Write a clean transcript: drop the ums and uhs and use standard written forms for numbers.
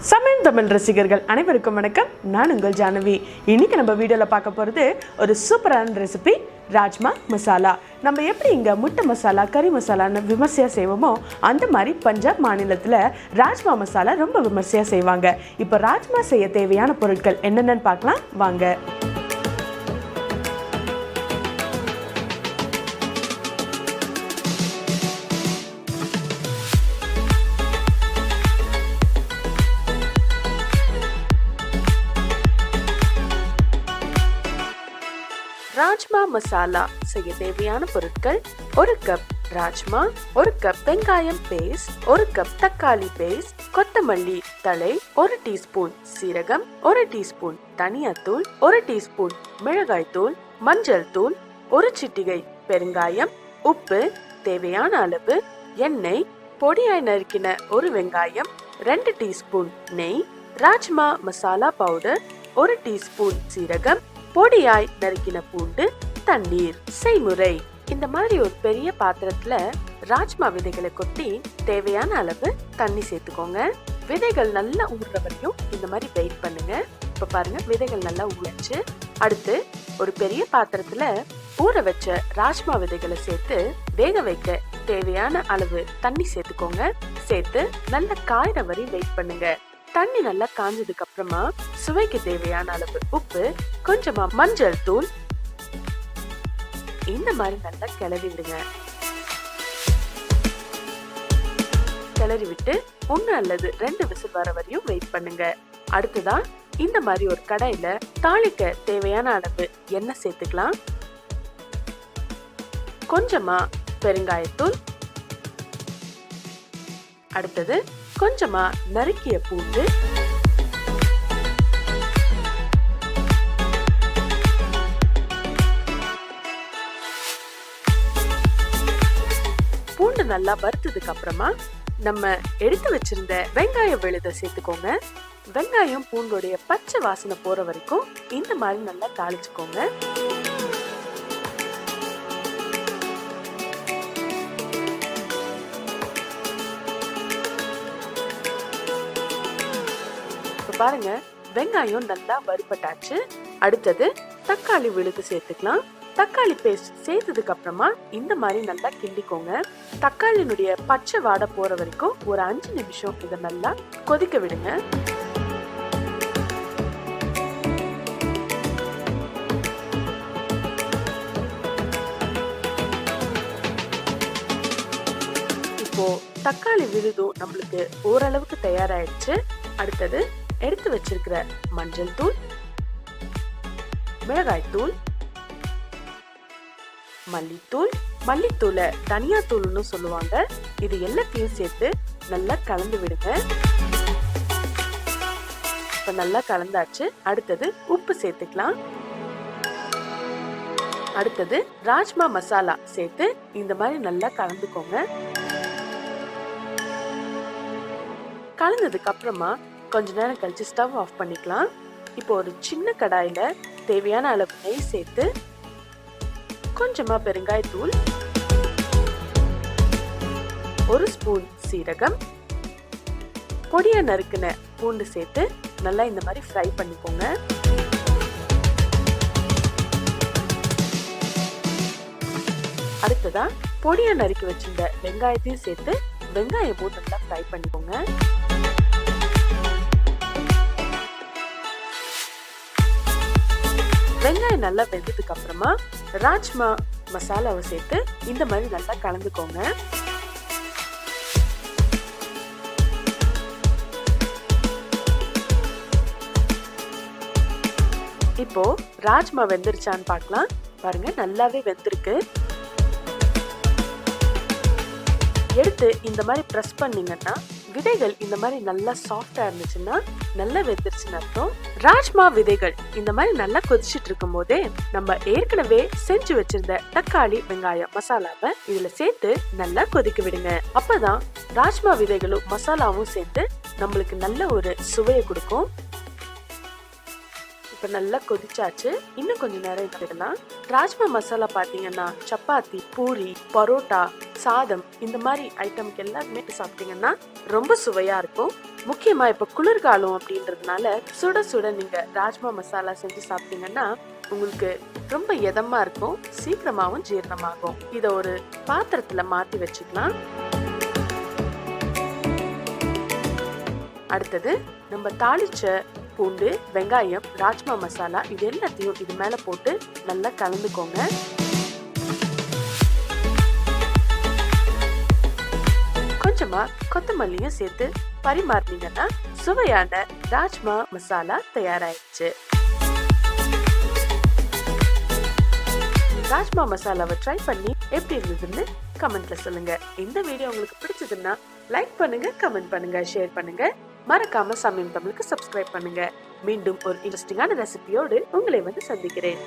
சமயம் தமிழ் ரசிகர்கள் அனைவருக்கும் வணக்கம். நான் உங்கள் ஜானவி. இன்னைக்கு நம்ம வீடியோவில் பார்க்க போகிறது ஒரு சூப்பரான ரெசிபி, ராஜ்மா மசாலா. நம்ம எப்படி இங்கே முட்டை மசாலா, கறி மசாலான்னு விமர்சையாக செய்வோமோ அந்த மாதிரி பஞ்சாப் மாநிலத்தில் ராஜ்மா மசாலா ரொம்ப விமர்சையாக செய்வாங்க. இப்போ ராஜ்மா செய்ய தேவையான பொருட்கள் என்னென்னு பார்க்கலாம் வாங்க. ராஜ்மா மசாலா செய்ய தேவையான பொருட்கள்: 1 கப் ராஜ்மா, 1 கப் வெங்காயம் பேஸ்ட், 1 கப் தக்காளி பேஸ்ட், கொத்தமல்லி தழை, 1 டீஸ்பூன் சீரகம், 1 டீஸ்பூன் தனியாத்தூள், 1 டீஸ்பூன் மிளகாய் தூள், மஞ்சள் தூள், 1 சிட்டிகை பெருங்காயம், உப்பு தேவையான அளவு, எண்ணெய், பொடியாய் நறுக்கின 1 வெங்காயம், 2 டீஸ்பூன் நெய், ராஜ்மா மசாலா பவுடர், 1 டீஸ்பூன் சீரகம், பொடியாய் நறுக்கின பூண்டு, தண்ணீர். செய்முறை: இந்த மாதிரி ஒரு பெரிய பாத்திரத்துல ராஜ்மா விதைகளை கொட்டி தேவையான அளவு தண்ணி சேர்த்துக்கோங்க. விதைகள் நல்லா ஊறுற வரையும் இந்த மாதிரி வெயிட் பண்ணுங்க. இப்ப பாருங்க, விதைகள் நல்லா ஊறிச்சு. அடுத்து ஒரு பெரிய பாத்திரத்துல ஊற வச்ச ராஜ்மா விதைகளை சேர்த்து வேக வைக்க தேவையான அளவு தண்ணி சேர்த்துக்கோங்க. சேர்த்து நல்லா காய்ற வரை வெயிட் பண்ணுங்க. தண்ணி நல்லா காஞ்சதுக்கு அப்புறமா சுவைக்கு தேவையான அளவு உப்பு, கொஞ்சமா மஞ்சள் தூள், இந்த மாதிரி நல்லா கிளறி விடுங்க. கிளறி விட்டு 1 அல்லது 2 விசில் வர வரையும் வெயிட் பண்ணுங்க. அடுத்துதான் இந்த மாதிரி ஒரு கடாயில தாளிக்க தேவையான அளவு எண்ணெய் சேர்த்துக்கலாம். கொஞ்சமா பெருங்காயத்தூள், அடுத்தது கொஞ்சமா நறுக்கிய பூண்டு, பூண்டு நல்லா வறுத்ததுக்கு அப்புறமா நம்ம எடுத்து வச்சிருந்த வெங்காய விழுதை சேர்த்துக்கோங்க. வெங்காயம் பூண்டோடைய பச்சை வாசனை போற வரைக்கும் இந்த மாதிரி நல்லா தாளிச்சுக்கோங்க. பாருங்க, வெங்காயம் நல்லா வறுபட்டாச்சு. அடுத்தது தக்காளி விழுது சேர்த்துக்கலாம். தக்காளி பேஸ்ட் சேர்த்ததுக்கு அப்புறமா இந்த மாதிரி நல்லா கிண்டிக்கோங்க. தக்காளினுடைய பச்சை வாடை போற வரைக்கும் ஒரு 5 நிமிஷம் இதை நல்லா கொதிக்க விடுங்க. இப்போ தக்காளி விழுதும் நம்மளுக்கு ஓரளவுக்கு தயாராயிடுச்சு. அடுத்தது எடுத்து வச்சிருக்கிற மஞ்சள் தூள், மிளகாய் தூள், மல்லித்தூள், மல்லித்தூளை தனியா தூள்னு சொல்லுவாங்க. இது எல்லாத்தையும் சேர்த்து நல்லா கலந்து விடுங்க. இப்ப நல்லா கலந்தாச்சு. அடுத்தது உப்பு சேர்த்துக்கலாம். அடுத்தது ராஜ்மா மசாலா சேர்த்து இந்த மாதிரி நல்லா கலந்துக்கோங்க. கலந்ததுக்கு அப்புறமா கொஞ்ச நேரம் கழிச்சு ஸ்டவ் ஆஃப் பண்ணிக்கலாம். இப்போ ஒரு சின்ன கடாயில தேவையான அளவு நெய் சேர்த்து கொஞ்சமா பெருங்காய தூள், 1 ஸ்பூன் சீரகம், பொடியா நறுக்கின பூண்டு சேர்த்து நல்லா இந்த மாதிரி ஃப்ரை பண்ணிக்கோங்க. அடுத்ததா பொடியா நறுக்கி வச்சிருந்த வெங்காயத்தையும் சேர்த்து வெங்காயம் போட்டு நல்லா ஃப்ரை பண்ணிக்கோங்க. வெங்காயம் நல்லா வெந்ததுக்கு அப்புறமா ராஜ்மா மசாலாவை சேர்த்து இந்த மாதிரி நல்லா கலந்துக்கோங்க. இப்போ ராஜ்மா வெந்துருச்சான்னு பார்க்கலாம். பாருங்க, நல்லாவே வெந்திருக்கு. எடுத்து இந்த மாதிரி பிரஸ் பண்ணீங்கன்னா விதைகள் இந்த மாதிரி நல்லா சாஃப்டா இருந்துச்சுன்னா நல்லா வெந்துருச்சுன்னு அர்த்தம். ராஜ்மா விதைகள் இந்த மாதிரி நல்லா கொதிச்சுட்டு இருக்கும் போதே நம்ம ஏற்கனவே செஞ்சு வச்சிருந்த தக்காளி வெங்காயம் மசாலாவை இதுல சேர்த்து நல்லா கொதிக்க விடுங்க. அப்பதான் ராஜ்மா விதைகளும் மசாலாவும் சேர்த்து நம்மளுக்கு நல்ல ஒரு சுவையை கொடுக்கும். இப்ப நல்லா கொதிச்சாச்சு. இன்னும் கொஞ்ச நேரம் விடலாம். ராஜ்மா மசாலா பாத்தீங்கன்னா சப்பாத்தி, பூரி, பரோட்டா, சாதம் இந்த மாதிரி ஐட்டம்க்கு எல்லாருமே சாப்பிட்டீங்கன்னா ரொம்ப சுவையா இருக்கும். முக்கியமா இப்ப குளிர்காலம் அப்படின்றதுனால சுட சுட நீங்க ராஜ்மா மசாலா செஞ்சு சாப்பிட்டீங்கன்னா உங்களுக்கு ரொம்ப இதமா இருக்கும், சீக்கிரமாவும் ஜீரணமாகும். இத ஒரு பாத்திரத்துல மாத்தி வச்சுக்கலாம். அடுத்தது நம்ம தாளிச்ச பூண்டு, வெங்காயம், ராஜ்மா மசாலா இது எல்லாத்தையும் இது மேல போட்டு நல்லா கலந்துக்கோங்க. கொஞ்சமா கொத்தமல்லியும் சேர்த்து பரிமாறினீங்கன்னா சுவையான ராஜ்மா மசாலா தயாராயிடுச்சு. ராஜ்மா மசாலாவை ட்ரை பண்ணி எப்படி இருந்ததுன்னு கமெண்ட்ல சொல்லுங்க. இந்த வீடியோ உங்களுக்கு பிடிச்சதுன்னா லைக் பண்ணுங்க, கமெண்ட் பண்ணுங்க, ஷேர் பண்ணுங்க. மறக்காம சமயம் தமிழுக்கு சப்ஸ்கிரைப் பண்ணுங்க. மீண்டும் ஒரு இன்ட்ரெஸ்டிங்கான ரெசிபியோடு உங்களை வந்து சந்திக்கிறேன்.